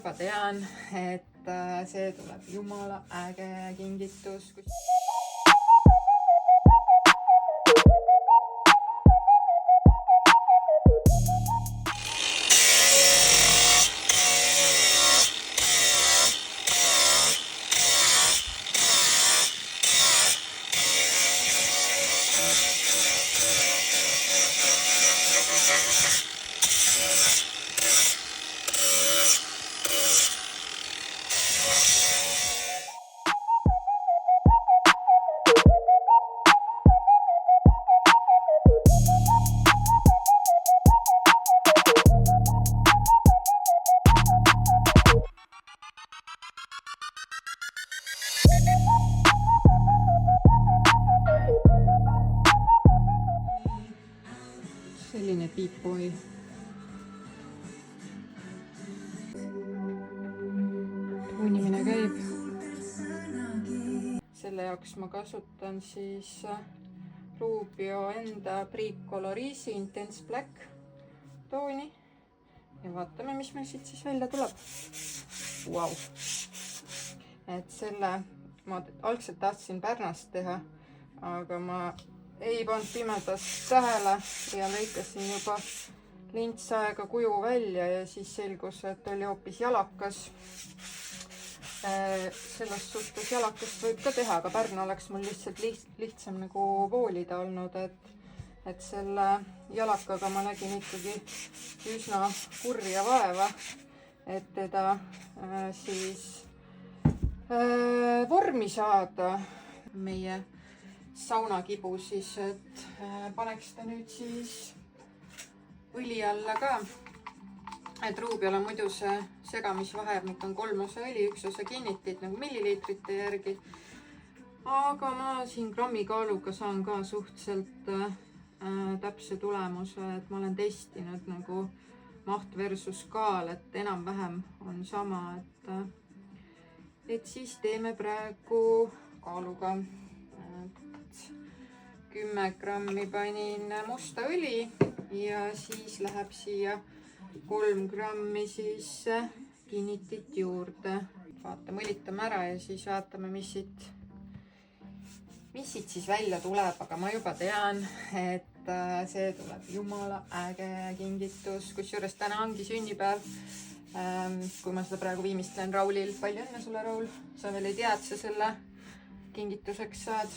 juba tean, et see tuleb jumala äge kingitus. Selline piipoi. Tuunimine käib. Selle jaoks ma kasutan siis Rubio enda Bricolorisi Intense Black tooni. Ja vaatame, mis meil siit siis välja tuleb. Wow. Et selle ma algselt tahtsin Pärnast teha, aga ma ei pannud pimedas tähele ja lõikasin juba lintsaega kuju välja ja siis selgus, et oli hoopis jalakas. Selles suhtes jalakast võib ka teha, aga Pärnu oleks mul lihtsalt lihtsam nagu voolida olnud, et selle jalakaga ma nägin ikkagi üsna kurja vaeva, et teda siis vormi saada. Meie saunakibu siis, et paneks ta nüüd siis õli alla ka. Et Rubiol on muidu see segamisvahemik on 3 osa õli, 1 osa kinnitit nagu milliliitrite järgi. Aga ma siin grammi kaaluga saan ka suhteliselt täpse tulemuse, et ma olen testinud nagu maht versus kaal, et enam-vähem on sama, et siis teeme praegu kaaluga. 10 grammi panin musta õli ja siis läheb siia 3 grammi siis kinnitit juurde. Vaatame, õlitame ära ja siis vaatame, mis siit siis välja tuleb, aga ma juba tean, et see tuleb jumala äge kingitus, kusjuures täna ongi sünnipäev. Kui ma seda praegu viimistlen Raulil. Palju õnne sulle, Raul. Sa veel ei tea, et sa selle kingituseks saad.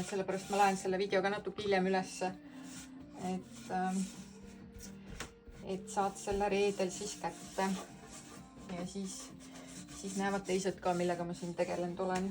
Sellepärast ma lähen selle videoga natuke hiljem ülesse, et saad selle reedel siis kätte ja siis näevad teised ka, millega ma siin tegelenud olen.